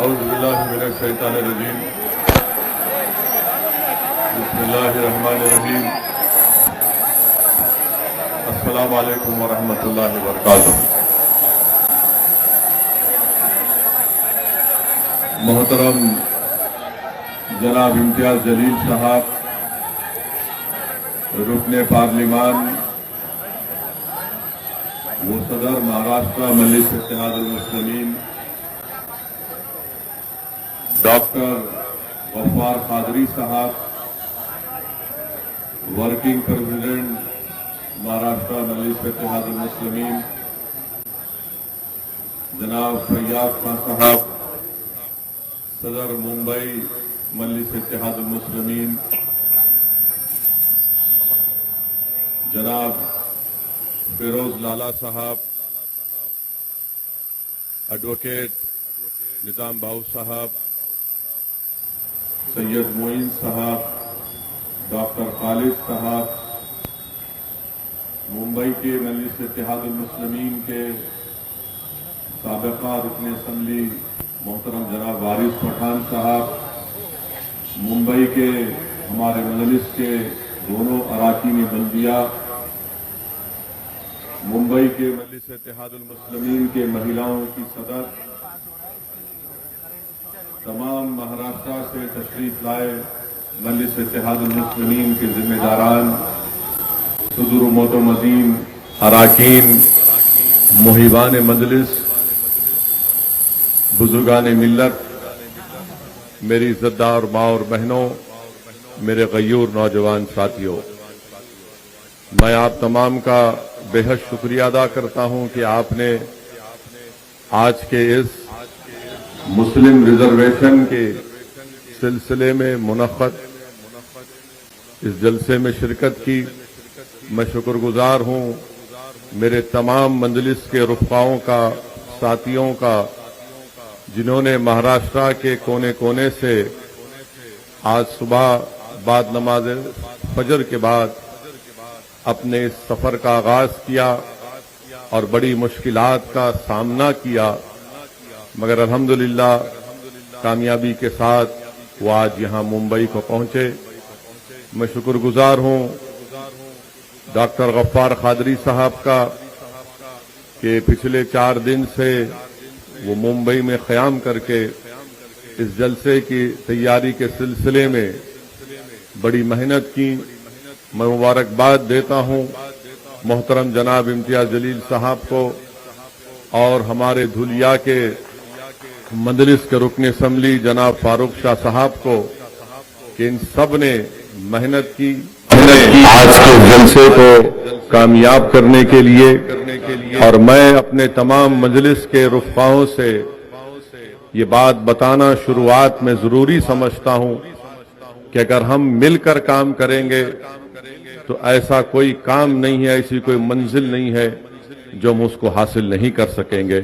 औज़ुबिल्लाहिमिनश्शैतानिर्रजीम। बिस्मिल्लाहिर्रहमानिर्रहीम। अस्सलामु अलैकुम वरहमतुल्लाहि वबरकातुहू। मोहतरम जनाब इम्तियाज जलील साहब, रुकने पार्लिमान वो सदर महाराष्ट्र मजलिस इत्तेहादुल मुस्लिमीन डॉक्टर गफ्फार कादरी साहब, वर्किंग प्रेसिडेंट महाराष्ट्र मजलिस इत्तेहादुल मुस्लिमीन जनाब फैयाज खान साहब, सदर मुंबई मजलिस इत्तेहादुल मुस्लिमीन जनाब फिरोज लाला साहब, एडवोकेट निजाम बाऊ साहब, सैयद मोइन साहब, डॉक्टर खालिद साहब, मुंबई के मजलिस इत्तेहादुल मुस्लिमीन के साबिका रुकन असम्बली मोहतरम जनाब वारिस पठान साहब, मुंबई के हमारे मजलिस के दोनों अराकीन बल्दिया, मुंबई के मजलिस इत्तेहादुल मुस्लिमीन के महिलाओं की सदर, तमाम महाराष्ट्र से तशरीफ लाए मजलिस इत्तेहादुल मुस्लिमीन के जिम्मेदारान, सुदूर मोतमदीन अराकीन, मुहिबान मजलिस, बुजुर्गान मिल्लत, मेरी इज्जतदार माँ और बहनों, मेरे गयूर नौजवान साथियों, मैं आप तमाम का बेहद शुक्रिया अदा करता हूं कि आपने आज के इस मुस्लिम रिजर्वेशन के सिलसिले में मुनक़्क़द इस जलसे में शिरकत की। मैं शुक्रगुजार हूं मेरे तमाम मंजलिस के रुफ़क़ाओं का, साथियों का, जिन्होंने महाराष्ट्र के कोने कोने से आज सुबह बाद नमाज फजर के बाद अपने इस सफर का आगाज किया और बड़ी मुश्किलात का सामना किया, मगर अल्हम्दुलिल्लाह कामयाबी के साथ वो आज यहां मुंबई को पहुंचे। मैं शुक्रगुजार हूं डॉक्टर गफ्फार कादरी साहब का कि पिछले 4 दिन से वो मुंबई में क़याम करके इस जलसे की तैयारी के सिलसिले में बड़ी मेहनत की। मैं मुबारकबाद देता हूं मोहतरम जनाब इम्तियाज जलील साहब को और हमारे धुलिया के मजलिस के रुकन असम्बली जनाब फारूक शाह साहब को कि इन सब ने मेहनत की आज के जलसे को कामयाब करने के लिए। और मैं अपने तमाम मजलिस के रुफ़क़ाओं से ये बात बताना शुरुआत में जरूरी समझता हूं कि अगर हम मिलकर काम करेंगे तो ऐसा कोई काम नहीं है, ऐसी कोई मंजिल नहीं है जो हम उसको हासिल नहीं कर सकेंगे।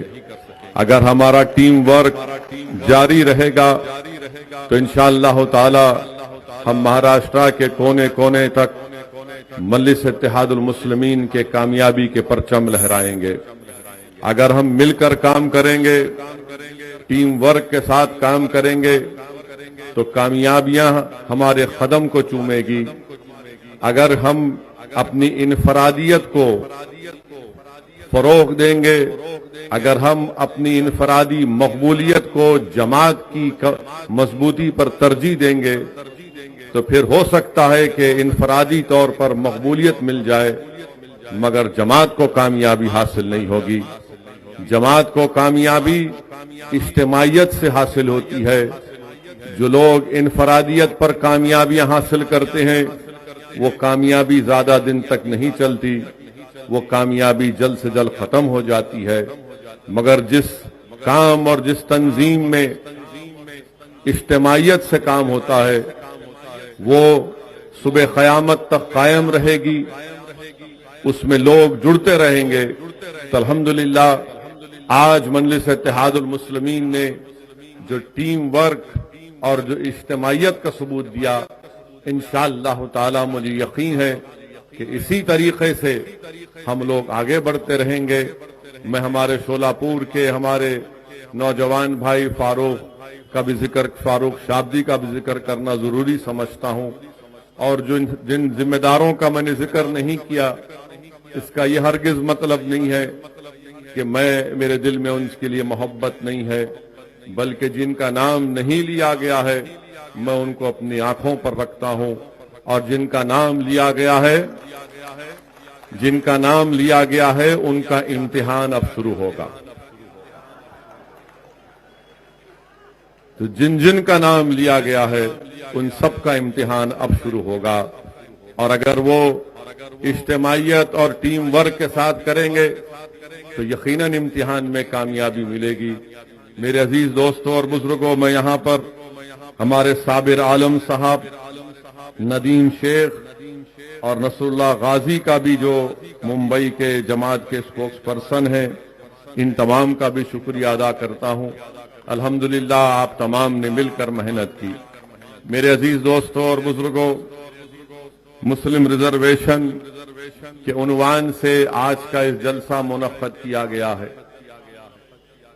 अगर हमारा टीम वर्क जारी रहेगा तो इंशाअल्लाह ताला हम महाराष्ट्र के कोने कोने तक मजलिस इत्तेहादुल मुस्लिमीन के कामयाबी के परचम लहराएंगे। अगर हम मिलकर काम करेंगे, टीम वर्क के साथ काम करेंगे तो कामयाबियां हमारे कदम को चूमेगी। अगर हम अपनी इनफरादियत को फरोग देंगे, अगर हम अपनी इनफरादी मकबूलियत को जमात की मजबूती पर तरजीह देंगे तो फिर हो सकता है कि इनफरादी तौर पर मकबूलियत मिल जाए मगर जमात को कामयाबी हासिल नहीं होगी। जमात को कामयाबी इज्तिमाइयत से हासिल होती है। जो लोग इनफरादियत पर कामयाबियां हासिल करते हैं वो कामयाबी ज्यादा दिन तक नहीं चलती, वो कामयाबी जल्द से जल्द खत्म हो जाती है। मगर जिस काम और जिस तंजीम में इज्तिमाइयत से काम होता है वो सुबह क़यामत तक कायम रहेगी, उसमें लोग जुड़ते रहेंगे। तो अल्हम्दुलिल्लाह आज मजलिस इत्तेहादुल मुस्लिमीन ने जो टीम वर्क और जो इज्तिमाइयत का सबूत दिया, इंशाअल्लाह ताला मुझे यकीन है कि इसी तरीके से हम लोग आगे बढ़ते रहेंगे। मैं हमारे शोलापुर के हमारे नौजवान भाई फारूक का भी जिक्र, फारूक शाब्दी का भी जिक्र करना जरूरी समझता हूं। और जिन जिम्मेदारों का मैंने जिक्र नहीं किया, इसका यह हरगिज मतलब नहीं है कि मेरे दिल में उनके लिए मोहब्बत नहीं है, बल्कि जिनका नाम नहीं लिया गया है मैं उनको अपनी आंखों पर रखता हूं, और जिनका नाम लिया गया है उनका इम्तिहान अब शुरू होगा। तो जिन का नाम लिया गया है उन सब का इम्तिहान अब शुरू होगा, और अगर वो इज्तिमाइयत और टीम वर्क के साथ करेंगे तो यकीनन इम्तिहान में कामयाबी मिलेगी। मेरे अजीज दोस्तों और बुजुर्गों, मैं यहां पर हमारे साबिर आलम साहब, नदीम शेख और नसरुल्लाह गाजी का भी, जो मुंबई के जमात के स्पोक्स पर्सन हैं, इन तमाम का भी शुक्रिया अदा करता हूं। अल्हम्दुलिल्लाह आप तमाम ने मिलकर मेहनत की। मेरे अजीज दोस्तों और बुजुर्गों, मुस्लिम रिजर्वेशन के उन्वान से आज का इस जलसा मुनक्कद किया गया है।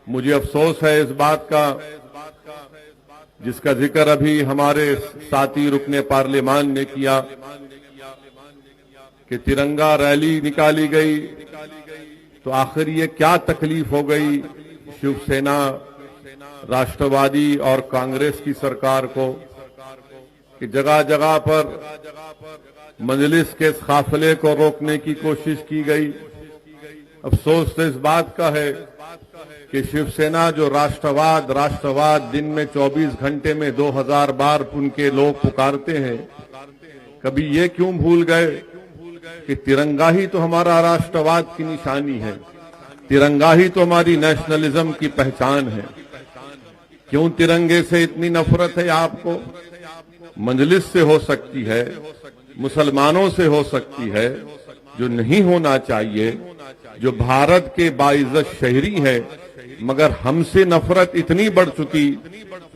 मुझे अफसोस है इस बात का, जिसका जिक्र अभी हमारे साथी रुकने पार्लियामान ने किया, कि तिरंगा रैली निकाली गई तो आखिर ये क्या तकलीफ हो गई शिवसेना, राष्ट्रवादी और कांग्रेस की सरकार को कि जगह जगह पर मजलिस के काफिले को रोकने की कोशिश की गई। अफसोस तो इस बात का है कि शिवसेना जो राष्ट्रवाद दिन में 24 घंटे में 2000 बार उनके लोग पुकारते हैं, कभी ये क्यों भूल गए कि तिरंगा ही तो हमारा राष्ट्रवाद की निशानी है, तिरंगा ही तो हमारी नेशनलिज्म की पहचान है। क्यों तिरंगे से इतनी नफरत है आपको? मजलिस से हो सकती है, मुसलमानों से हो सकती है, जो नहीं होना चाहिए, जो भारत के बाइज्जत शहरी है, मगर हमसे नफरत इतनी बढ़ चुकी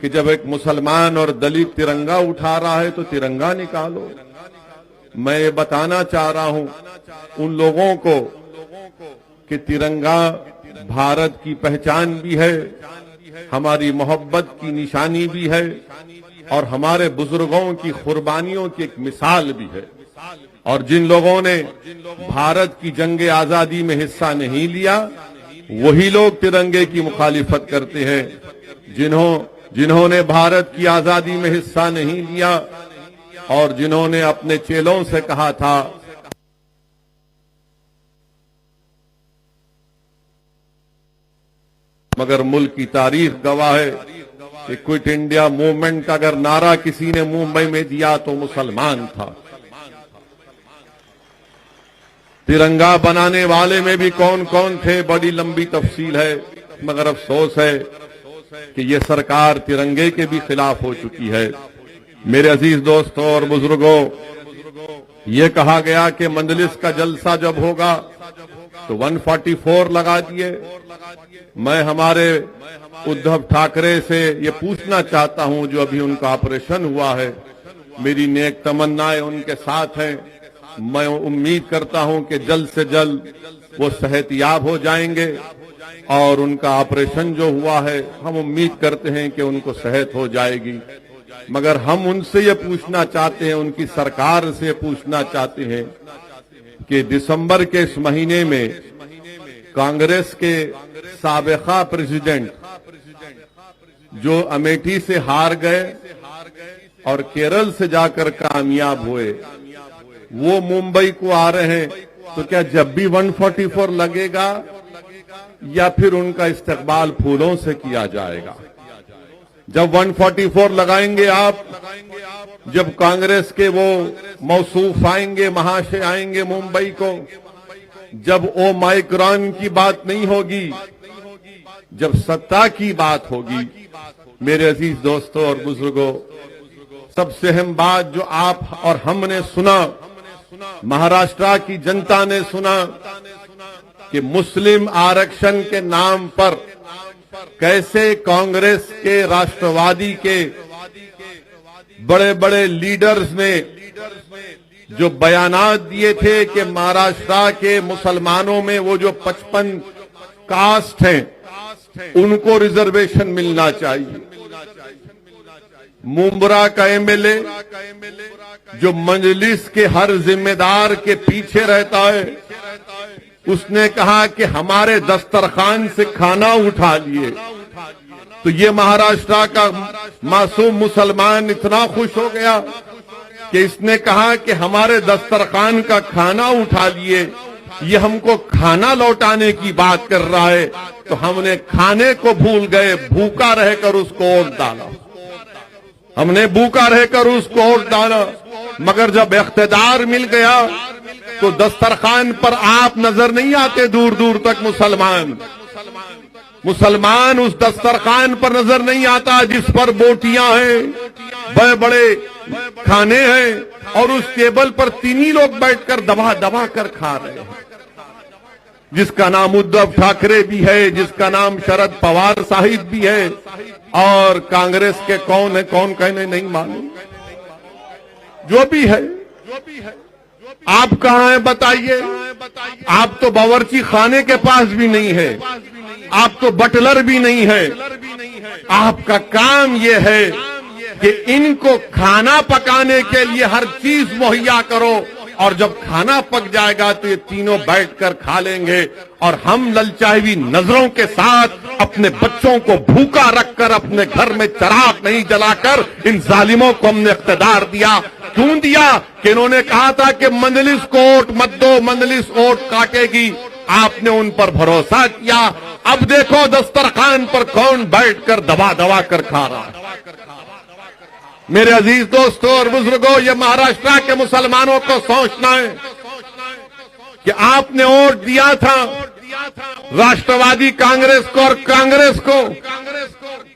कि जब एक मुसलमान और दलित तिरंगा उठा रहा है तो तिरंगा निकालो। मैं ये बताना चाह रहा हूं उन लोगों को कि तिरंगा भारत की पहचान भी है, हमारी मोहब्बत की निशानी भी है, और हमारे बुजुर्गों की कुर्बानियों की एक मिसाल भी है। और जिन लोगों ने भारत की जंग आजादी में हिस्सा नहीं लिया, वही लोग तिरंगे की मुखालिफत करते हैं। जिन्होंने भारत की आजादी में हिस्सा नहीं लिया और जिन्होंने अपने चेलों से कहा था मगर मुल्क की तारीख गवाह है कि क्विट इंडिया मूवमेंट का अगर नारा किसी ने मुंबई में दिया तो मुसलमान था। तिरंगा बनाने वाले में भी कौन कौन थे, बड़ी लंबी तफसील है, मगर अफसोस है कि ये सरकार तिरंगे के भी खिलाफ हो चुकी है। मेरे अजीज दोस्तों और बुजुर्गों, ये कहा गया कि मजलिस का जलसा जब होगा तो 144 लगा दिए। मैं हमारे उद्धव ठाकरे से ये पूछना चाहता हूं, जो अभी उनका ऑपरेशन हुआ है, मेरी नेक तमन्नाएं उनके साथ हैं। मैं उम्मीद करता हूं कि जल्द से जल्द वो सेहतयाब हो जाएंगे, और उनका ऑपरेशन जो हुआ है हम उम्मीद करते हैं कि उनको सेहत हो जाएगी। मगर हम उनसे ये पूछना चाहते हैं, उनकी सरकार से पूछना चाहते हैं कि दिसंबर के इस महीने में कांग्रेस के साबिका प्रेसिडेंट जो अमेठी से हार गए और केरल से जाकर कामयाब हुए, वो मुंबई को आ रहे हैं, तो क्या जब भी 144 लगेगा या फिर उनका इस्तकबाल फूलों से किया जाएगा? जब 144 लगाएंगे आप, जब कांग्रेस के वो मौसूफ आएंगे, महाशय आएंगे मुंबई को, जब ओ माइक्रॉन की बात नहीं होगी, जब सत्ता की बात होगी। मेरे अजीज दोस्तों और बुजुर्गों, सबसे अहम बात जो आप और हमने सुना, महाराष्ट्र की जनता ने सुना कि मुस्लिम आरक्षण के नाम पर कैसे कांग्रेस के, राष्ट्रवादी के बड़े बड़े लीडर्स ने जो बयानात दिए थे कि महाराष्ट्र के मुसलमानों में वो जो 55 कास्ट हैं उनको रिजर्वेशन मिलना चाहिए। मुंब्रा का एमएलए जो मजलिस के हर जिम्मेदार के पीछे रहता है, उसने कहा कि हमारे दस्तरखान से खाना उठा लिए। तो ये महाराष्ट्र का मासूम मुसलमान इतना खुश हो गया कि इसने कहा कि हमारे दस्तरखान का खाना उठा लिए, ये हमको खाना लौटाने की बात कर रहा है। तो हमने खाने को भूल गए, भूखा रहकर उसको वोट डाला। हमने भूखा रहकर उसको वोट डाला, मगर जब इख्तिदार मिल गया तो दस्तरखान पर आप नजर नहीं आते दूर दूर तक। मुसलमान उस दस्तरखान पर नजर नहीं आता जिस पर बोटियां हैं, बड़े बड़े खाने हैं, और उस टेबल पर तीन ही लोग बैठकर दबा दबा कर खा रहे हैं, जिसका नाम उद्धव ठाकरे भी है, जिसका नाम शरद पवार साहिब भी है, और कांग्रेस के कौन है कौन कहने नहीं मालूम। जो भी है, आप कहां हैं बताइए? आप तो बावर्ची खाने के पास भी नहीं है, आप तो बटलर भी नहीं है। आपका काम यह है कि इनको खाना पकाने के लिए हर चीज मुहैया करो, और जब खाना पक जाएगा तो ये तीनों बैठकर खा लेंगे, और हम ललचाई नजरों के साथ अपने बच्चों को भूखा रखकर अपने घर में चिराग नहीं जलाकर इन जालिमों को हमने इख्तिदार दिया। क्यों दिया? कि इन्होंने कहा था कि मजलिस को वोट मत दो, मजलिस वोट काटेगी। आपने उन पर भरोसा किया। अब देखो दस्तरखान पर कौन बैठकर दबा दबा कर खा रहा है। मेरे अजीज दोस्तों और बुजुर्गों, ये महाराष्ट्र के मुसलमानों को सोचना है कि आपने वोट दिया था राष्ट्रवादी कांग्रेस को, और कांग्रेस को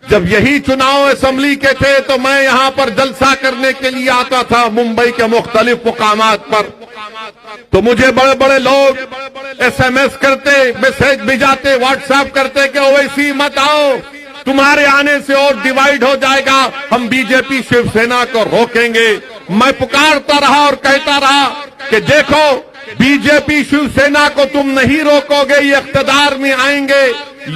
जब यही चुनाव असेंबली के थे तो मैं यहां पर जलसा करने के लिए आता था मुंबई के मुख्तलिफ मुकामात पर। तो मुझे बड़े बड़े लोग एसएमएस करते, मैसेज भिजाते, व्हाट्सएप करते कि ओवैसी मत आओ, तुम्हारे आने से और डिवाइड हो जाएगा, हम बीजेपी शिवसेना को रोकेंगे। मैं पुकारता रहा और कहता रहा कि देखो, बीजेपी शिवसेना को तुम नहीं रोकोगे, ये इख्तिदार में आएंगे,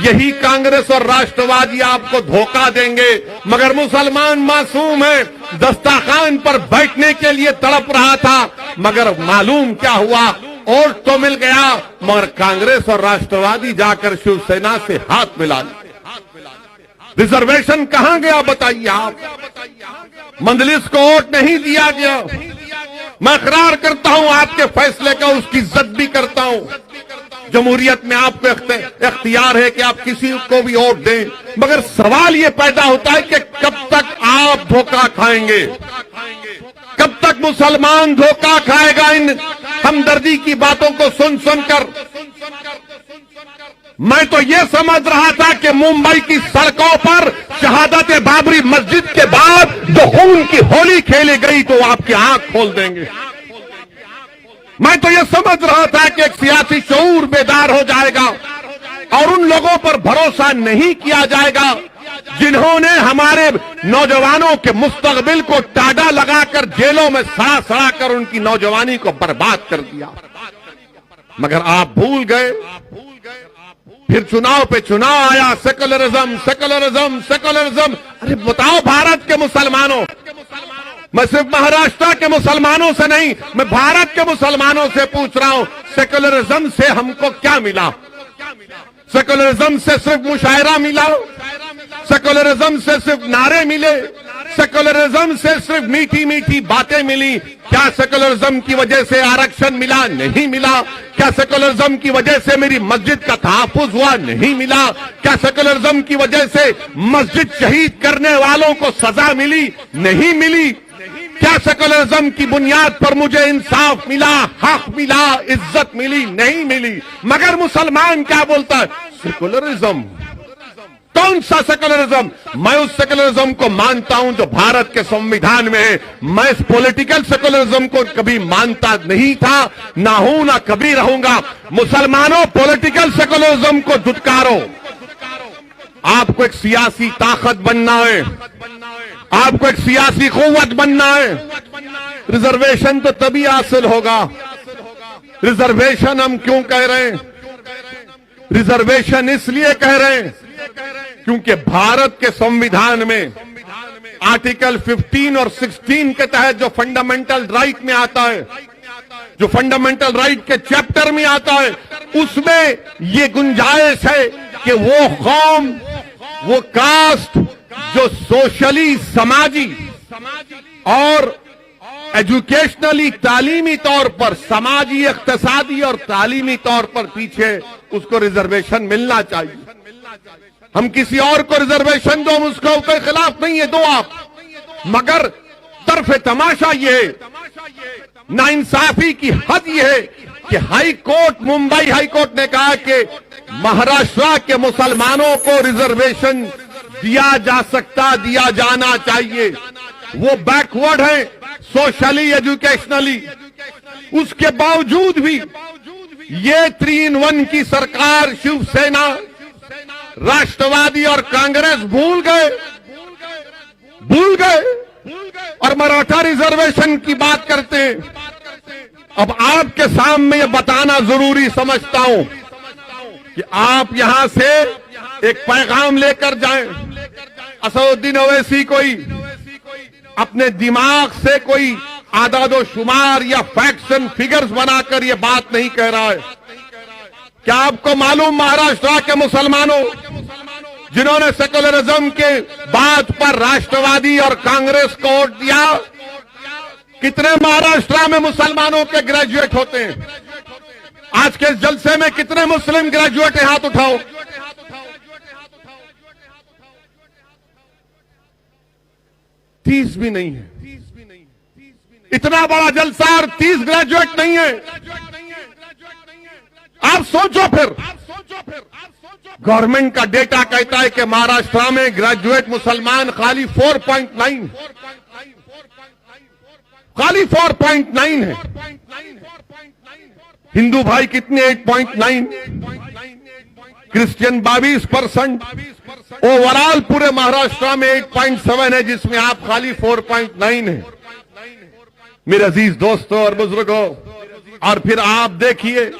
यही कांग्रेस और राष्ट्रवादी आपको धोखा देंगे। मगर मुसलमान मासूम है, दस्तरखान पर बैठने के लिए तड़प रहा था, मगर मालूम क्या हुआ, और तो मिल गया, मगर कांग्रेस और राष्ट्रवादी जाकर शिवसेना से हाथ मिला लिए। रिजर्वेशन कहां गया बताइए आप? मजलिस को वोट नहीं दिया गया। मैं इकरार करता हूं आपके फैसले का, उसकी इज्जत भी करता हूं। जमहूरियत में आपको इख्तियार है कि आप किसी को भी वोट दें, मगर सवाल ये पैदा होता है कि कब तक आप धोखा खाएंगे, कब तक मुसलमान धोखा खाएगा इन हमदर्दी की बातों को सुन सुनकर। मैं तो ये समझ रहा था कि मुंबई की सड़कों पर शहादत बाबरी मस्जिद के बाद जो खून की होली खेली गई तो आपकी आंख खोल देंगे। मैं तो ये समझ रहा था कि एक सियासी शऊर बेदार हो जाएगा और उन लोगों पर भरोसा नहीं किया जाएगा जिन्होंने हमारे नौजवानों के मुस्तकबिल को टाडा लगाकर जेलों में सड़ा सड़ा कर उनकी नौजवानी को बर्बाद कर दिया। मगर आप भूल गए। फिर चुनाव पे चुनाव आया, सेकुलरिज्म सेकुलरिज्म सेकुलरिज्म। अरे बताओ भारत के मुसलमानों, मैं सिर्फ महाराष्ट्र के मुसलमानों से नहीं, मैं भारत के मुसलमानों से पूछ रहा हूं, सेकुलरिज्म से हमको क्या मिला? सेकुलरिज्म से सिर्फ मुशायरा मिला? सेकुलरिज्म से सिर्फ नारे मिले? सेकुलरिज्म से सिर्फ मीठी मीठी बातें मिली? क्या सेकुलरिज्म की वजह से आरक्षण मिला? नहीं मिला। क्या सेकुलरिज्म की वजह से मेरी मस्जिद का तहफ्फुज हुआ? नहीं मिला। क्या सेकुलरिज्म की वजह से मस्जिद शहीद करने वालों को सजा मिली? नहीं मिली। क्या सेकुलरिज्म की बुनियाद पर मुझे इंसाफ मिला, हक मिला, इज्जत मिली? नहीं मिली। मगर मुसलमान क्या बोलता है? सेकुलरिज्म। कौन सा सेकुलरिज्म? मैं उस सेकुलरिज्म को मानता हूं जो भारत के संविधान में है। मैं इस पॉलिटिकल सेकुलरिज्म को कभी मानता नहीं था, ना हूं, ना कभी रहूंगा। मुसलमानों, पॉलिटिकल सेकुलरिज्म को धुतकारो। आपको एक सियासी ताकत बनना है, आपको एक सियासी कुव्वत बनना है। रिजर्वेशन तो तभी हासिल होगा। रिजर्वेशन हम क्यों कह रहे हैं? रिजर्वेशन इसलिए कह रहे हैं क्योंकि भारत के संविधान में आर्टिकल 15 और 16 के तहत जो फंडामेंटल राइट में आता है, जो फंडामेंटल राइट के चैप्टर में आता है, उसमें ये गुंजाइश है कि वो कौम, वो कास्ट जो सोशली, समाजी और एजुकेशनली, तालीमी तौर पर, समाजी, इक्तिसादी और तालीमी तौर पर पीछे, उसको रिजर्वेशन मिलना चाहिए। हम किसी और को रिजर्वेशन दो, हम उसके खिलाफ नहीं है, दो आप, मगर तरफे तमाशा ये है, नाइंसाफी की हद यह है कि high court, Mumbai high court ने कहा कि महाराष्ट्र के मुसलमानों को रिजर्वेशन दिया जा सकता, दिया जाना चाहिए। वो बैकवर्ड है सोशली, एजुकेशनली। उसके बावजूद भी ये 3-in-1 की सरकार, शिवसेना, राष्ट्रवादी और कांग्रेस भूल गए और मराठा रिजर्वेशन की बात करते हैं। अब आपके सामने ये बताना जरूरी समझता हूं कि आप यहां से एक पैगाम लेकर जाएं। असदुद्दीन ओवैसी कोई अपने दिमाग से कोई आदादो शुमार या फैक्ट्स एंड फिगर्स बनाकर ये बात नहीं कह रहा है। क्या आपको मालूम, महाराष्ट्र के मुसलमानों जिन्होंने सेकुलरिज्म के बात पर राष्ट्रवादी और कांग्रेस को वोट दिया, कितने महाराष्ट्र में मुसलमानों के ग्रेजुएट होते हैं? आज के इस जलसे में कितने मुस्लिम ग्रेजुएट हैं? हाथ उठाओ। तीस भी नहीं है। इतना बड़ा जलसा और 30 ग्रेजुएट नहीं है। आप सोचो फिर। गवर्नमेंट का डेटा कहता है कि महाराष्ट्र में ग्रेजुएट मुसलमान खाली 4.9, खाली 4.9 है। हिंदू भाई कितने? 8.9, क्रिश्चियन 22%, ओवरऑल पूरे महाराष्ट्र में 8.7 है, जिसमें आप खाली 4.9 है। मेरे अजीज दोस्तों और बुजुर्गों, और फिर आप देखिए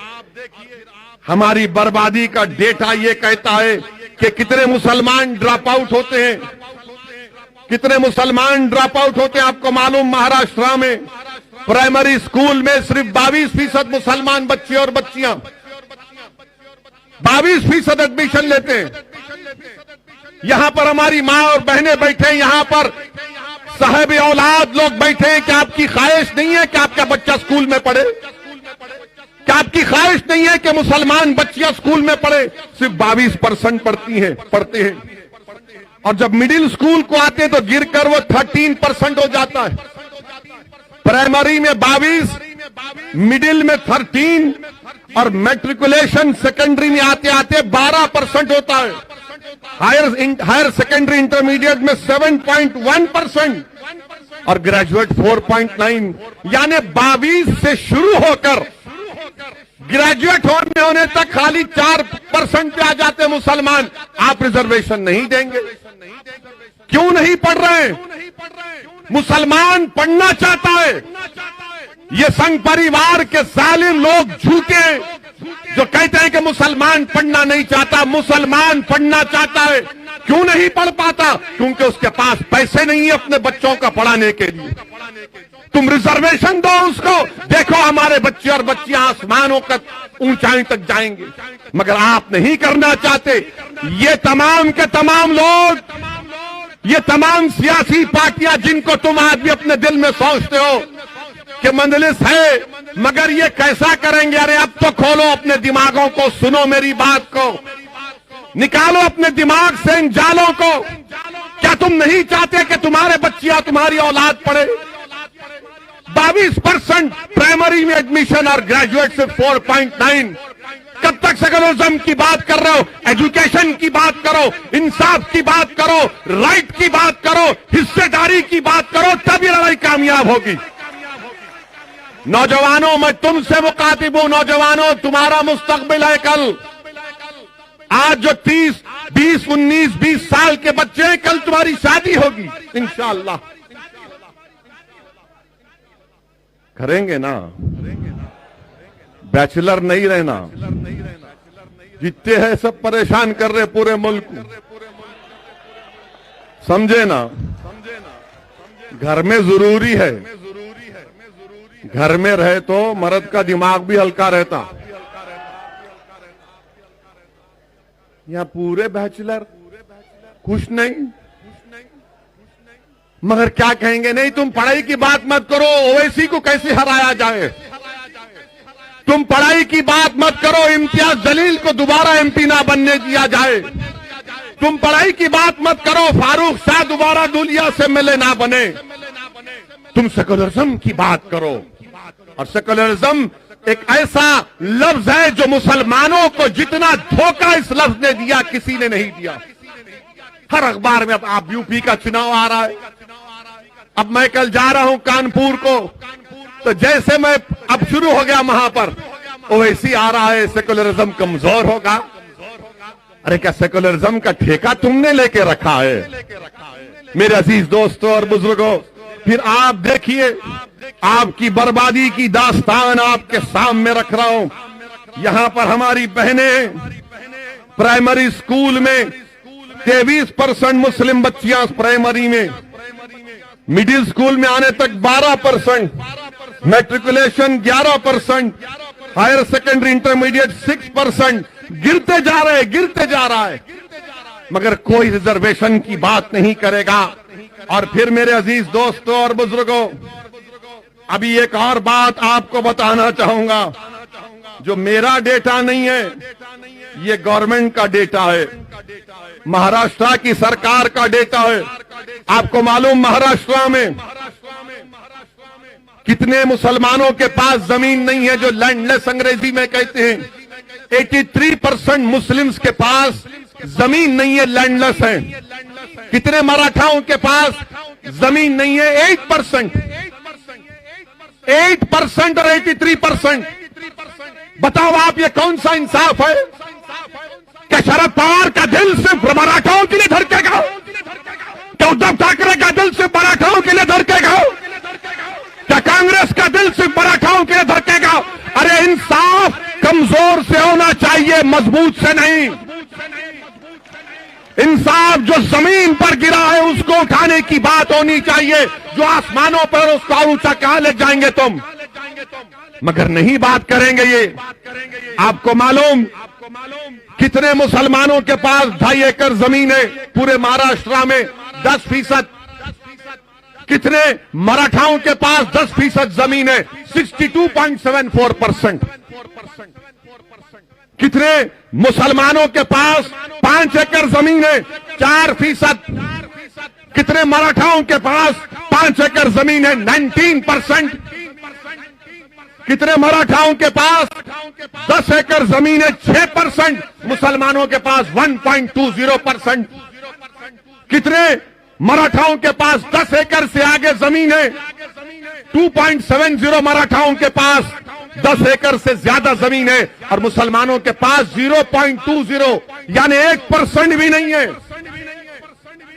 हमारी बर्बादी का डेटा ये कहता है कि कितने मुसलमान ड्रॉप आउट होते हैं, कितने मुसलमान ड्रॉप आउट होते हैं। आपको मालूम, महाराष्ट्र में प्राइमरी स्कूल में सिर्फ 22% मुसलमान बच्चे और बच्चियां 22% एडमिशन लेते हैं। यहां पर हमारी मां और बहनें बैठे हैं, यहां पर साहब औलाद लोग बैठे हैं। क्या आपकी ख्वाहिश नहीं है कि आपका बच्चा स्कूल में पढ़े? क्या आपकी ख्वाहिश नहीं है कि मुसलमान बच्चियां स्कूल में पढ़े? सिर्फ 22% पढ़ते हैं। और जब मिडिल स्कूल को आते हैं तो गिरकर वो 13% हो जाता है। प्राइमरी में 22, मिडिल में 13 और मैट्रिकुलेशन सेकेंडरी में आते आते 12% होता है। हायर सेकेंडरी इंटरमीडिएट में 7.1% और ग्रेजुएट 4.9, यानी 22 से शुरू होकर ग्रेजुएट होने तक खाली 4% पे आ जाते मुसलमान। आप रिजर्वेशन नहीं देंगे? क्यों नहीं पढ़ रहे? मुसलमान पढ़ना चाहता है। ये संघ परिवार के जालिम लोग झूठे जो कहते हैं कि मुसलमान पढ़ना नहीं चाहता। मुसलमान पढ़ना चाहता है। क्यों नहीं पढ़ पाता? क्योंकि उसके पास पैसे नहीं है अपने बच्चों का पढ़ाने के लिए। तुम रिजर्वेशन दो उसको, देखो हमारे बच्चे और बच्चियां आसमानों तक, ऊंचाई तक जाएंगे। मगर आप नहीं करना चाहते। ये तमाम के तमाम लोग, ये तमाम सियासी पार्टियां जिनको तुम आज भी अपने दिल में सोचते हो कि मंजलिस है, मगर ये कैसा करेंगे? अरे अब तो खोलो अपने दिमागों को, सुनो मेरी बात को, निकालो अपने दिमाग से इन जालों को। क्या तुम नहीं चाहते कि तुम्हारे बच्चियां, तुम्हारी औलाद पढ़े? 22% प्राइमरी में एडमिशन और ग्रेजुएट से 4.9। कब तक सेकुलरिज्म की बात कर रहे हो? एजुकेशन की बात करो, इंसाफ की बात करो, राइट की बात करो, हिस्सेदारी की बात करो, तब ये लड़ाई कामयाब होगी। नौजवानों, मैं तुमसे मुखातिब हूं। नौजवानों, तुम्हारा मुस्तकबिल है कल। आज जो 30, 20, 19, 20 साल के बच्चे हैं, कल तुम्हारी शादी होगी इंशाअल्लाह। करेंगे ना? बैचलर नहीं रहना। जितने हैं सब परेशान कर रहे पूरे मुल्क को, समझे ना? घर में जरूरी है, घर में रहे तो मर्द का दिमाग भी हल्का रहता। यहाँ पूरे बैचलर खुश नहीं, मगर क्या कहेंगे, नहीं तुम पढ़ाई की बात मत करो, ओवैसी को कैसे हराया जाए, तुम पढ़ाई की बात मत करो, इम्तियाज जलील को दोबारा एमपी ना बनने दिया जाए, तुम पढ़ाई की बात मत करो, फारूक शाह दोबारा दुलिया से एमएलए ना बने, तुम सेकुलरिज्म की बात करो। और सेकुलरिज्म एक ऐसा लफ्ज है जो मुसलमानों को जितना धोखा इस लफ्ज ने दिया किसी ने नहीं दिया। हर अखबार में अब आप यूपी का चुनाव आ रहा है, अब मैं कल जा रहा हूं कानपुर को, तो जैसे मैं अब शुरू हो गया वहां पर वैसी आ रहा है सेकुलरिज्म कमजोर होगा। अरे क्या सेकुलरिज्म का ठेका तुमने लेके रखा है? मेरे अजीज दोस्तों और बुजुर्गों, फिर आप देखिए, आपकी बर्बादी की दास्तान आपके सामने रख रहा हूं। यहां पर हमारी बहनें प्राइमरी स्कूल में 23% मुस्लिम बच्चियां प्राइमरी में, मिडिल स्कूल में आने तक 12%, मैट्रिकुलेशन 11%, हायर सेकेंडरी इंटरमीडिएट 6%, गिरते जा रहा है, मगर कोई रिजर्वेशन की बात नहीं करेगा। और फिर मेरे अजीज दोस्तों और बुजुर्गों, अभी एक और बात आपको बताना चाहूंगा, जो मेरा डेटा नहीं है, ये गवर्नमेंट का डेटा है, महाराष्ट्र की सरकार का डेटा है। आपको मालूम महाराष्ट्र में कितने मुसलमानों के पास जमीन नहीं है, जो लैंडलेस अंग्रेजी में कहते हैं। 83% मुस्लिम्स के पास जमीन नहीं है, लैंडलेस है। कितने मराठाओं के पास जमीन नहीं है? 8% और 83%। बताओ आप, ये कौन सा इंसाफ है? क्या शरद पवार का दिल सिर्फ मराठाओं के लिए धड़केगा? क्या उद्धव ठाकरे का दिल सिर्फ मराठाओं के लिए धड़केगा? क्या कांग्रेस का दिल सिर्फ मराठाओं के लिए धड़केगा? अरे इंसाफ कमजोर से होना चाहिए, मजबूत से नहीं। इंसाफ जो जमीन पर गिरा है उसको उठाने की बात होनी चाहिए, जो आसमानों पर उसको ऊंचा कहां ले जाएंगे तुम? मगर नहीं बात करेंगे ये। आपको मालूम कितने मुसलमानों के पास 2.5 एकड़ जमीन है पूरे महाराष्ट्र में? 10%। कितने मराठाओं के पास 10% जमीन है? 62.74%। कितने मुसलमानों के पास 5 एकड़ जमीन है? 4%। कितने मराठाओं के पास 5 एकड़ जमीन है? 19%। कितने मराठाओं के पास 10 एकड़ जमीन है? 6%। मुसलमानों के पास 1.20%। कितने मराठाओं के पास 10 एकड़ से आगे जमीन है? 2.70 मराठाओं के पास 10 एकड़ से ज्यादा जमीन है, और मुसलमानों के पास 0.20, यानी 1% भी नहीं है।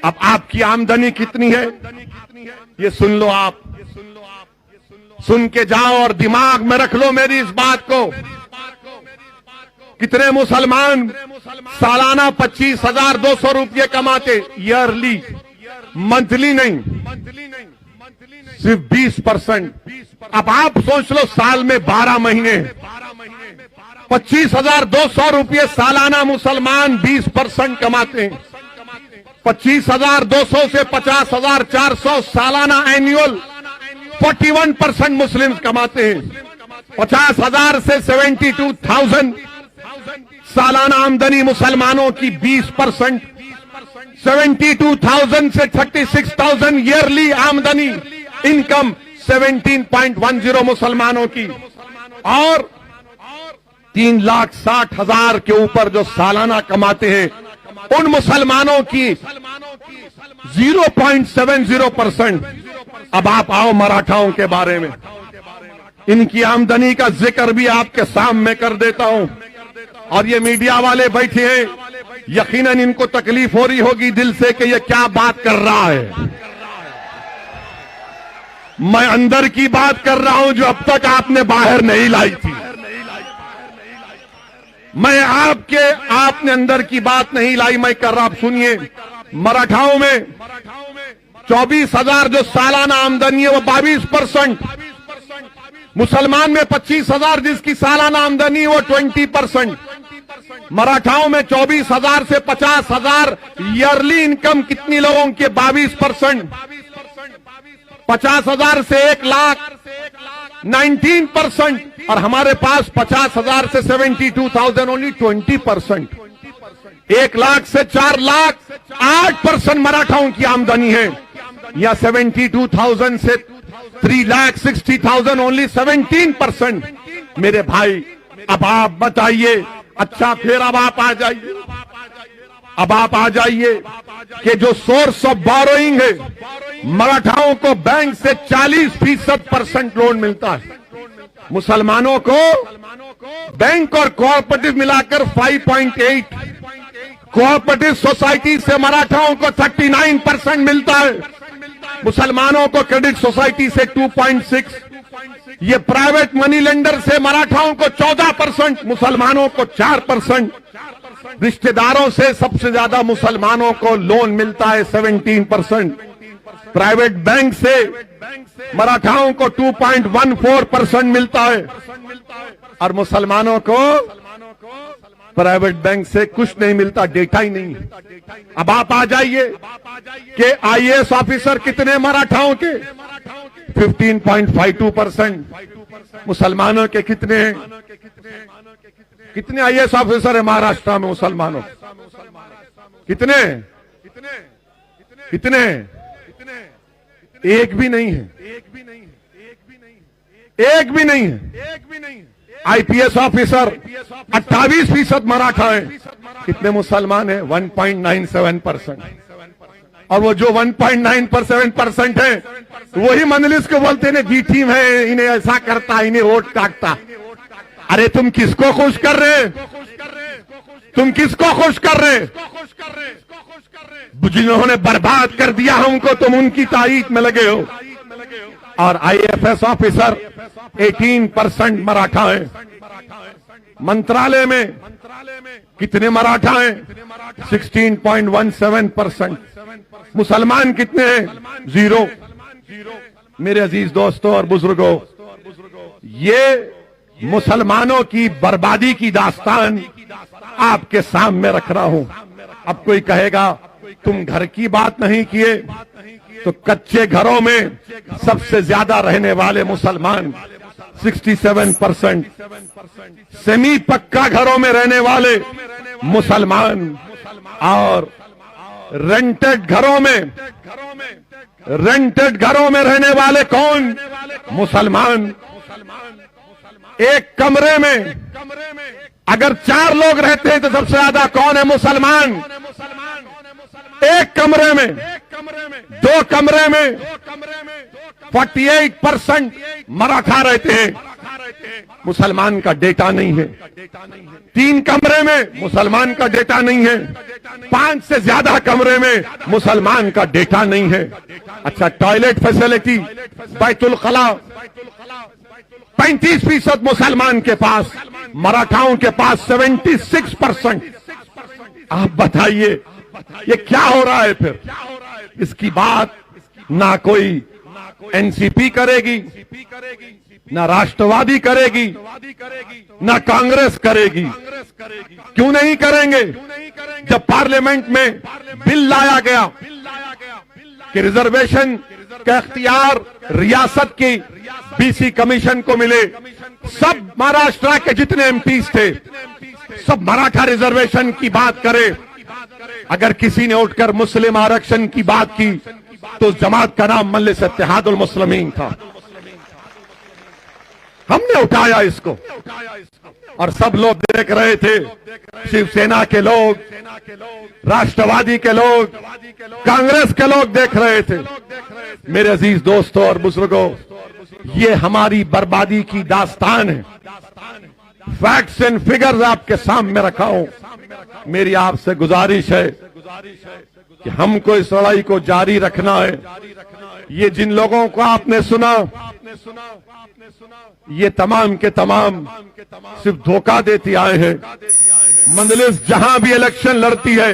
अब आपकी आमदनी कितनी है ये सुन लो आप, सुन के जाओ और दिमाग में रख लो मेरी इस बात को। कितने मुसलमान सालाना 25,200 रुपये कमाते? ईयरली, मंथली नहीं, सिर्फ 20%। अब आप सोच लो, साल में 12 महीने 25,200 रुपये सालाना मुसलमान 20% कमाते हैं। 25,200 से 50,400 सालाना एनुअल 41% मुस्लिम्स कमाते हैं। 50,000 से 72,000 सालाना आमदनी मुसलमानों की 20%। 72,000 से 36,000 ईयरली आमदनी, इनकम 17.10 मुसलमानों की, और 3,60,000 के ऊपर जो सालाना कमाते हैं उन मुसलमानों की 0.70%। अब आप आओ मराठाओं के बारे में, इनकी आमदनी का जिक्र भी आपके सामने कर देता हूं। और ये मीडिया वाले बैठे हैं, यकीनन इनको तकलीफ हो रही होगी दिल से कि ये क्या बात कर रहा है। मैं अंदर की बात कर रहा हूं जो अब तक आपने बाहर नहीं लाई थी। मैं आपने अंदर की बात नहीं लाई, मैं कर रहा। आप सुनिए, मराठाओं में 24,000 जो सालाना आमदनी है वो 22%, मुसलमान में 25,000 जिसकी सालाना आमदनी है वो 20%, मराठाओं में 24,000 से 50,000 ईयरली इनकम कितनी लोगों की? 22%, 50,000 से 1 लाख 19%, और हमारे पास 50,000 से 72,000 ओनली 20%। 1 लाख से 4 लाख 8% मराठाओं की आमदनी है, या 72,000 से 3,60,000 ओनली 17%। मेरे भाई अब आप बताइए, अच्छा फिर अब आप आ जाइए, अब आप आ जाइए कि जो सोर्स ऑफ बोरोइंग है, मराठाओं को बैंक से 40% लोन मिलता है, मुसलमानों को बैंक और कोऑपरेटिव मिलाकर 5.8, कोऑपरेटिव सोसाइटी से मराठाओं को 39% मिलता है, मुसलमानों को क्रेडिट सोसाइटी से 2.6, ये प्राइवेट मनी लेंडर से मराठाओं को 14%, मुसलमानों को 4%, रिश्तेदारों से सबसे ज्यादा मुसलमानों को लोन मिलता है 17%, प्राइवेट बैंक से मराठाओं को 2.14% मिलता है, और मुसलमानों को प्राइवेट बैंक से कुछ नहीं मिलता, डेटा ही नहीं है। अब आप आ जाइए कि आईएएस ऑफिसर कितने मराठाओं के? 15.52%, मुसलमानों के कितने हैं? कितने आईएएस ऑफिसर है महाराष्ट्र में मुसलमानों? कितने? कितने? एक भी नहीं है, एक भी नहीं है। आईपीएस ऑफिसर 28% मराठा है, कितने मुसलमान है? 1.97%, और वो जो 1.97% है वही मंजलिस को बोलते हैं बी टीम है, इन्हें ऐसा करता, इन्हें वोट काटता। अरे तुम किसको खुश कर रहे? तुम किसको खुश कर रहे? जिन्होंने बर्बाद कर दिया हमको, तुम उनकी तारीफ में लगे हो। और आईएफएस ऑफिसर 18% मराठा है। मंत्रालय में कितने मराठा हैं? 16.17%। मुसलमान कितने हैं? 0। मेरे अजीज दोस्तों और बुजुर्गों, ये मुसलमानों की बर्बादी की दास्तान आपके सामने रख रहा हूं। अब कोई कहेगा तुम घर की बात नहीं किए, तो कच्चे घरों में सबसे ज्यादा रहने वाले मुसलमान 67%, सेमी पक्का घरों में रहने वाले मुसलमान, और रेंटेड घरों में रहने वाले कौन? मुसलमान। एक कमरे में अगर 4 लोग रहते हैं तो सबसे ज्यादा कौन है? मुसलमान। एक कमरे में, 2 कमरे में 48% मराठा रहते हैं, मुसलमान का डेटा नहीं है। 3 कमरे में मुसलमान का डेटा नहीं है, 5 से ज्यादा कमरे में मुसलमान का डेटा नहीं है। अच्छा, टॉयलेट फैसिलिटी, बैतुल खला 35% मुसलमान के पास, मराठाओं के पास 76%। आप बताइए ये क्या हो रहा है? फिर इसकी बात ना कोई एनसीपी करेगी, ना राष्ट्रवादी करेगी, ना कांग्रेस करेगी। क्यों नहीं करेंगे? जब पार्लियामेंट में बिल लाया गया कि रिजर्वेशन का इख्तियार रियासत की बीसी कमीशन को मिले, सब महाराष्ट्र के जितने एमपीज थे सब मराठा रिजर्वेशन की बात करे। अगर किसी ने उठकर मुस्लिम आरक्षण की बात की तो उस जमात का नाम मजलिस इत्तेहादुल मुस्लिमीन था। हमने उठाया इसको और सब लोग देख रहे थे, शिवसेना के लोग, राष्ट्रवादी के लोग, कांग्रेस के लोग देख रहे थे। मेरे अजीज दोस्तों और बुजुर्गों, ये हमारी बर्बादी की दास्तान है। फैक्ट्स एंड फिगर्स आपके सामने रखा हूं। मेरी आपसे गुजारिश है कि हमको इस लड़ाई को जारी रखना है। ये जिन लोगों को आपने सुना, ये तमाम के तमाम सिर्फ धोखा देती आए हैं। मजलिस जहां भी इलेक्शन लड़ती है,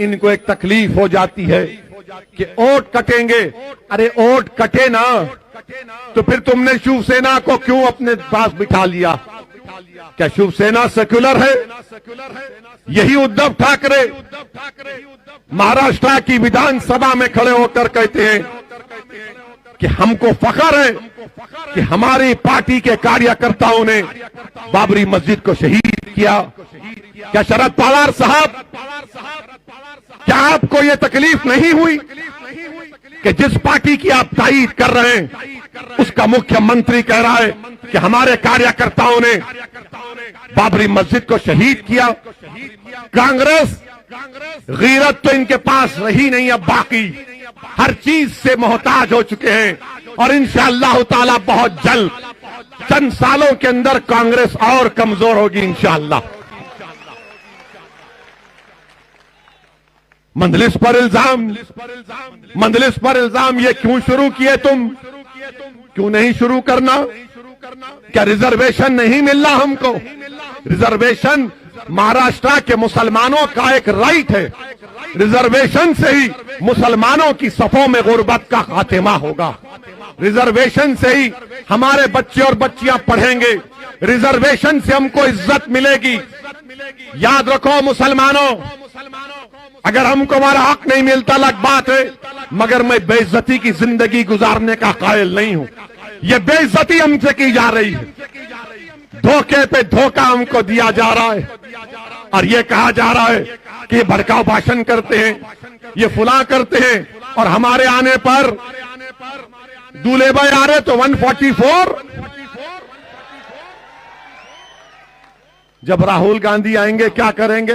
इनको एक तकलीफ हो जाती है कि वोट कटेंगे। अरे वोट कटे ना, तो फिर तुमने शिवसेना को क्यों अपने पास बिठा लिया? क्या शिवसेना सेक्युलर है? यही उद्धव ठाकरे महाराष्ट्र की विधानसभा में खड़े होकर कहते हैं कि हमको फख्र है कि हमारी पार्टी के कार्यकर्ताओं ने बाबरी मस्जिद को शहीद किया। क्या शरद पवार साहब, क्या आपको यह तकलीफ नहीं हुई कि जिस पार्टी की आप तारीफ कर रहे हैं उसका मुख्यमंत्री कह रहा है कि हमारे कार्यकर्ताओं ने बाबरी मस्जिद को शहीद किया? कांग्रेस गीरत तो इनके पास रही नहीं, अब बाकी हर चीज से मोहताज हो चुके हैं। और इंशाअल्लाह ताला बहुत जल्द, चंद सालों के अंदर कांग्रेस और कमजोर होगी इंशाअल्लाह। मंदलिस पर इल्जाम ये क्यों शुरू किए तुम? क्यों नहीं शुरू करना? क्या रिजर्वेशन नहीं मिल रहा हमको? रिजर्वेशन महाराष्ट्र के मुसलमानों का एक राइट है। रिजर्वेशन से ही मुसलमानों की सफों में गुर्बत का खात्मा होगा। रिजर्वेशन से ही हमारे बच्चे और बच्चियां पढ़ेंगे। रिजर्वेशन से हमको इज्जत मिलेगी। याद रखो मुसलमानों, अगर हमको हमारा हक नहीं मिलता अलग बात है, मगर मैं बेइज्जती की जिंदगी गुजारने का कायल नहीं हूं। यह बेइज्जती हमसे की जा रही है, धोखे पे धोखा हमको दिया जा रहा है और ये कहा जा रहा है कि ये भड़काऊ भाषण करते हैं, ये फुला करते हैं। और हमारे आने पर दूल्हे भाई आ रहे तो 144, जब राहुल गांधी आएंगे क्या करेंगे?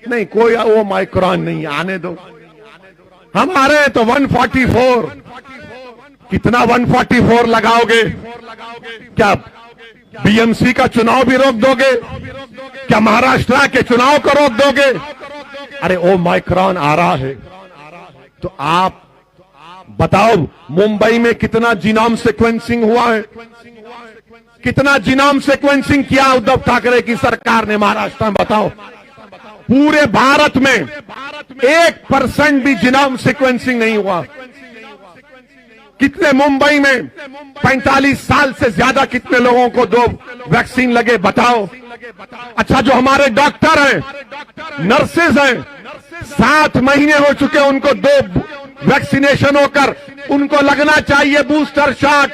नहीं, कोई वो माइक्रोन नहीं, आने दो। हमारे तो 144, कितना 144 लगाओगे? क्या बीएमसी का चुनाव भी रोक दोगे? क्या महाराष्ट्र के चुनाव को रोक दोगे? अरे ओ माइक्रोन आ रहा है तो आप बताओ मुंबई में कितना जीनोम सीक्वेंसिंग हुआ है? कितना जीनोम सीक्वेंसिंग किया उद्धव ठाकरे की सरकार ने महाराष्ट्र में? बताओ। पूरे भारत में 1% भी जीनोम सीक्वेंसिंग नहीं हुआ। कितने मुंबई में 45 साल से ज्यादा कितने लोगों को 2 वैक्सीन लगे? बताओ। अच्छा, जो हमारे डॉक्टर हैं, नर्सेज हैं, 7 महीने हो चुके उनको 2 वैक्सीनेशन होकर, उनको लगना चाहिए बूस्टर शॉट,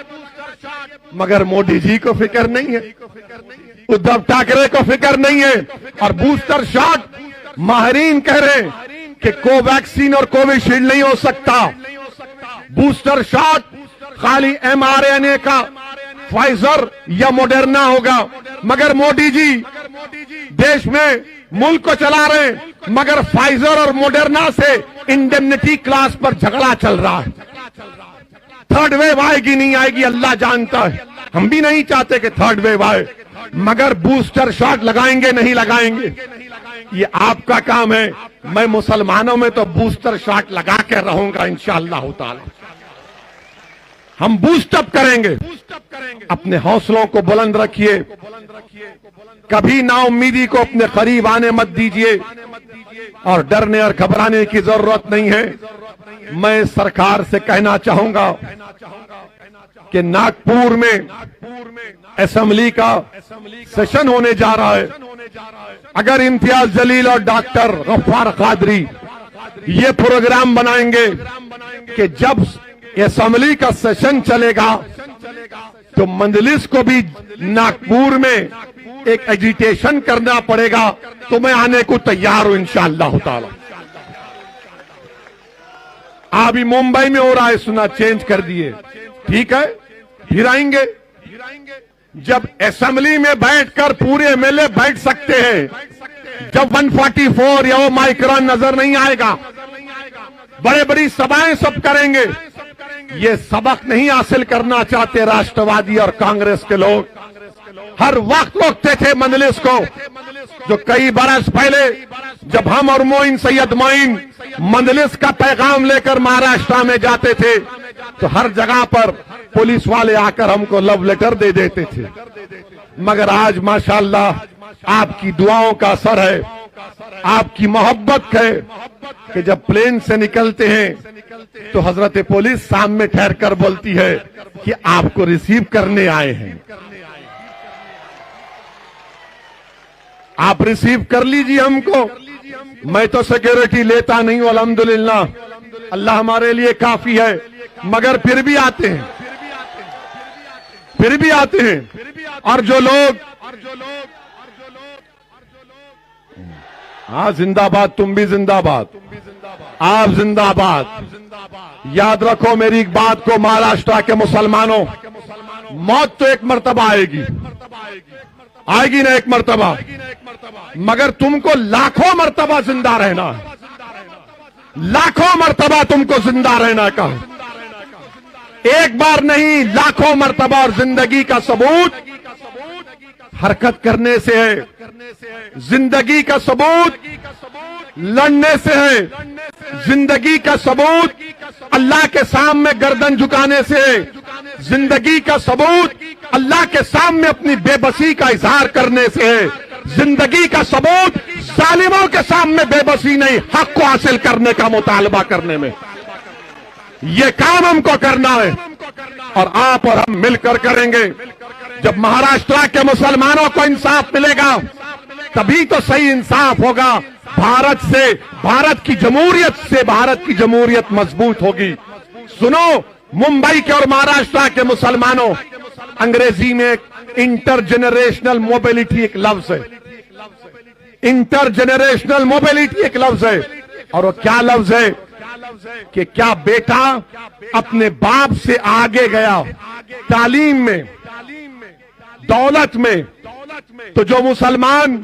मगर मोदी जी को फिक्र नहीं है, उद्धव ठाकरे को फिक्र नहीं है। और बूस्टर शॉट माहिरीन कह रहे हैं कि कोवैक्सीन और कोविशील्ड नहीं हो सकता। बूस्टर शॉट खाली mRNA का फाइजर या मॉडर्ना होगा। मगर मोदी जी देश में मुल्क को चला रहे हैं, मगर फाइजर और मॉडर्ना से इंडेमनिटी क्लास पर झगड़ा चल रहा है। थर्ड वेव आएगी नहीं आएगी अल्लाह जानता है, हम भी नहीं चाहते कि थर्ड वेव आए, मगर बूस्टर शॉट लगाएंगे नहीं लगाएंगे ये आपका काम है। मैं मुसलमानों में तो बूस्टर शॉट लगा के रहूंगा इंशाअल्लाह ताला। हम बूस्टअप करेंगे। अपने हौसलों को बुलंद रखिए, कभी नाउम्मीदी को अपने करीब आने मत दीजिए और डरने और घबराने की जरूरत नहीं है। मैं सरकार से कहना चाहूंगा कि नागपुर में असेंबली का सेशन होने जा रहा है। अगर इम्तियाज जलील और डॉक्टर गफ्फार कादरी ये प्रोग्राम बनाएंगे कि जब असेंबली का सेशन चलेगा तो मंदलिस को भी नागपुर में एक एजिटेशन करना पड़ेगा, तो मैं आने को तैयार हूं इंशाअल्लाह ताला। अभी मुंबई में हो रहा है, सुना चेंज कर दिए, ठीक है, फिर आएंगे। जब असेंबली में बैठकर पूरे एमएलए बैठ सकते हैं, जब 144 या वो माइक्रोन नजर नहीं आएगा, बड़े बड़ी सभाएं सब करेंगे। ये सबक नहीं हासिल करना चाहते राष्ट्रवादी और कांग्रेस के लोग। हर वक्त रोकते थे मंदलिस को, जो कई बरस पहले जब हम और मोइन सैयद मोइन मंदलिस का पैगाम लेकर महाराष्ट्र में जाते थे तो हर जगह पर पुलिस वाले आकर हमको लव लेटर दे देते थे। मगर आज माशाअल्लाह आपकी दुआओं का असर है, आपकी मोहब्बत है कि जब प्लेन से निकलते हैं तो हजरत पुलिस सामने ठहर कर बोलती है कि आपको रिसीव करने आए हैं, आप रिसीव कर लीजिए हमको। मैं तो सिक्योरिटी लेता नहीं हूं, अल्हम्दुलिल्लाह, अल्लाह हमारे लिए काफी है, मगर फिर भी आते हैं, फिर भी आते हैं। और जो लोग हाँ जिंदाबाद, तुम भी जिंदाबाद, आप जिंदाबाद। याद रखो मेरी एक बात को, महाराष्ट्र के मुसलमानों, मौत तो एक मर्तबा आएगी, आएगी ना एक मर्तबा, मगर तुमको लाखों मर्तबा जिंदा रहना है, लाखों मर्तबा तुमको जिंदा रहना का, एक बार नहीं लाखों मर्तबा। और जिंदगी का सबूत हरकत करने से है, जिंदगी का सबूत लड़ने से है, जिंदगी का सबूत अल्लाह के सामने गर्दन झुकाने से है, जिंदगी का सबूत अल्लाह के सामने अपनी बेबसी का इजहार करने से है, जिंदगी का सबूत जालिमों के सामने बेबसी नहीं, हक को हासिल करने का मुतालबा करने में। ये काम हमको करना है और आप और हम मिलकर करेंगे। जब महाराष्ट्र के मुसलमानों को इंसाफ मिलेगा तभी तो सही इंसाफ होगा। भारत से, भारत की जमहूरियत से भारत की जमहूरियत मजबूत होगी। सुनो, मुंबई के और महाराष्ट्र के मुसलमानों, अंग्रेजी में इंटरजेनरेशनल मोबिलिटी एक लफ्ज है, इंटरजेनरेशनल मोबिलिटी एक लफ्ज है। और वो क्या लफ्ज है कि क्या बेटा अपने बाप से आगे गया तालीम में, दौलत में, तो जो मुसलमान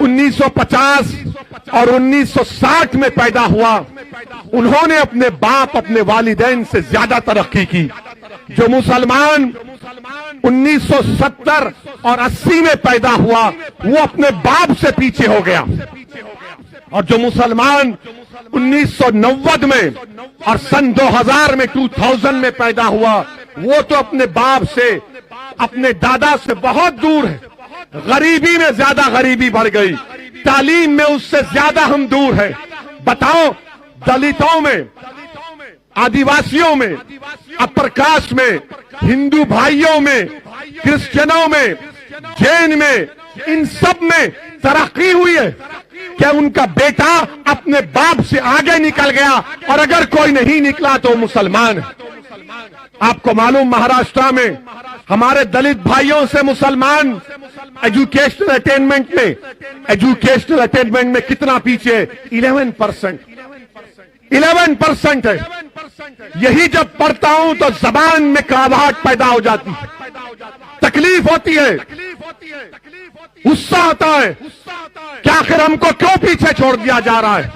1950 और 1960 में पैदा हुआ उन्होंने अपने बाप, अपने वालिदैन से ज्यादा तरक्की की। जो मुसलमान 1970 और 80 में पैदा हुआ वो अपने बाप से पीछे हो गया। और जो मुसलमान 1990 में और सन 2000 में 2000 में पैदा हुआ वो तो अपने बाप से, अपने दादा से बहुत दूर है। गरीबी में ज्यादा गरीबी बढ़ गई, तालीम में उससे ज्यादा हम दूर है। बताओ, दलितों में, आदिवासियों में, अपर कास्ट में, हिंदू भाइयों में, क्रिश्चियनों में, जैन में, इन सब में तरक्की हुई है क्या? उनका बेटा अपने बाप से आगे निकल गया और अगर कोई नहीं निकला तो मुसलमान है। आपको मालूम, महाराष्ट्र में हमारे दलित भाइयों से मुसलमान एजुकेशनल अटेनमेंट में, एजुकेशनल अटेनमेंट में कितना पीछे? 11%, 11% है। यही जब पढ़ता हूं तो जबान में कड़वाहट पैदा हो जाती है, तकलीफ होती है, गुस्सा आता है कि आखिर हमको क्यों पीछे छोड़ दिया जा रहा है।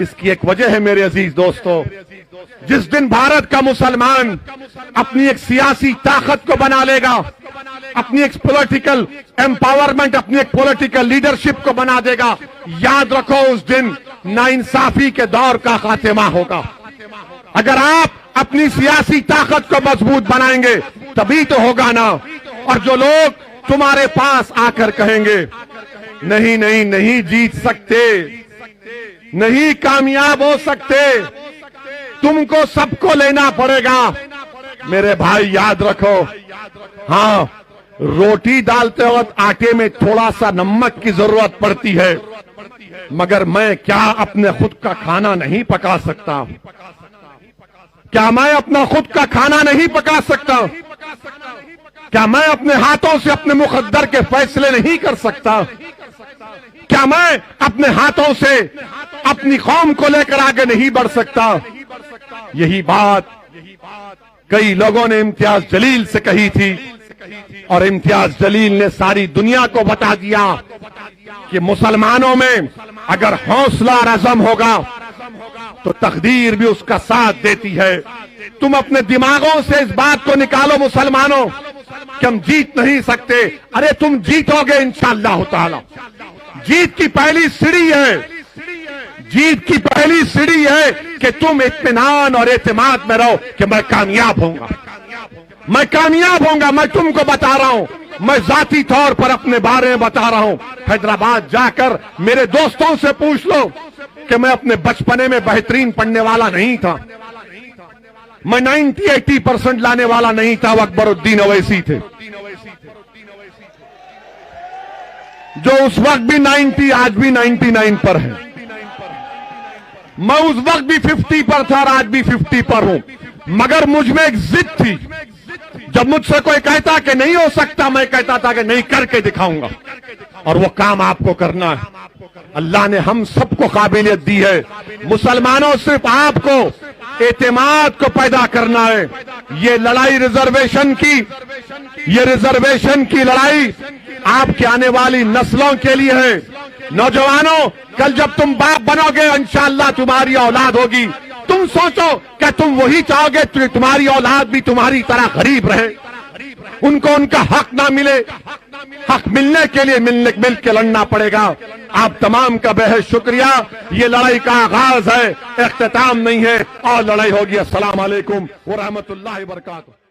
इसकी एक वजह है मेरे अजीज दोस्तों, जिस दिन भारत का मुसलमान अपनी एक सियासी ताकत को बना लेगा, अपनी एक पॉलिटिकल एम्पावरमेंट, अपनी एक पॉलिटिकल लीडरशिप को बना देगा, याद रखो उस दिन नाइंसाफी के दौर का खात्मा होगा। अगर आप अपनी सियासी ताकत को मजबूत बनाएंगे तभी तो होगा ना। और जो लोग तुम्हारे पास आकर कहेंगे नहीं नहीं नहीं जीत सकते, नहीं कामयाब हो सकते, तुमको सबको लेना पड़ेगा, मेरे भाई याद रखो, हाँ, रोटी डालते वक्त आटे में थोड़ा सा नमक की जरूरत पड़ती है, मगर मैं क्या अपने खुद का खाना नहीं पका सकता? क्या मैं अपना खुद का खाना नहीं पका सकता? क्या मैं अपने हाथों से अपने मुकद्दर के फैसले नहीं कर सकता? क्या मैं अपने हाथों से अपनी कौम को लेकर आगे नहीं बढ़ सकता? यही बात कई लोगों ने इम्तियाज जलील से कही थी और इम्तियाज जलील ने सारी दुनिया को बता दिया कि मुसलमानों में अगर हौसला और अज़म होगा तो तकदीर भी उसका साथ देती है। तुम अपने दिमागों से इस बात को निकालो मुसलमानों कि हम जीत नहीं सकते। अरे तुम जीतोगे इंशाअल्लाह ताला। जीत की पहली सीढ़ी है, जीत की पहली सीढ़ी है कि तुम इत्मीनान और एतमाद में रहो कि मैं कामयाब होऊंगा, मैं कामयाब होऊंगा। मैं तुमको बता रहा हूं मैं जाती तौर पर अपने बारे में बता रहा हूं। हैदराबाद जाकर मेरे दोस्तों से पूछ लो कि मैं अपने बचपने में बेहतरीन पढ़ने वाला नहीं था। मैं 90-80% लाने वाला नहीं था। वो अकबरुद्दीन अवैसी थे जो उस वक्त भी 90, आज भी 99 पर है। मैं उस वक्त भी 50 पर था और आज भी 50 पर हूं, मगर मुझ में एक जिद थी। जब मुझसे कोई कहता कि नहीं हो सकता, मैं कहता था कि नहीं, करके दिखाऊंगा। और वो काम आपको करना है। अल्लाह ने हम सबको काबिलियत दी है। मुसलमानों, सिर्फ आपको एतमाद को पैदा करना है। ये लड़ाई रिजर्वेशन की लड़ाई आपके आने वाली नस्लों के लिए है। नौजवानों, कल जब तुम बाप बनोगे, इंशाअल्लाह तुम्हारी औलाद होगी। तुम सोचो क्या तुम वही चाहोगे तुम्हारी औलाद भी तुम्हारी तरह गरीब रहे, उनको उनका हक ना मिले? हक मिलने के लिए मिल के लड़ना पड़ेगा। आप तमाम का बेहद शुक्रिया। ये लड़ाई का आगाज है, इख्तिताम नहीं है, और लड़ाई होगी। अस्सलाम वालेकुम व रहमतुल्लाहि व बरकातुहू।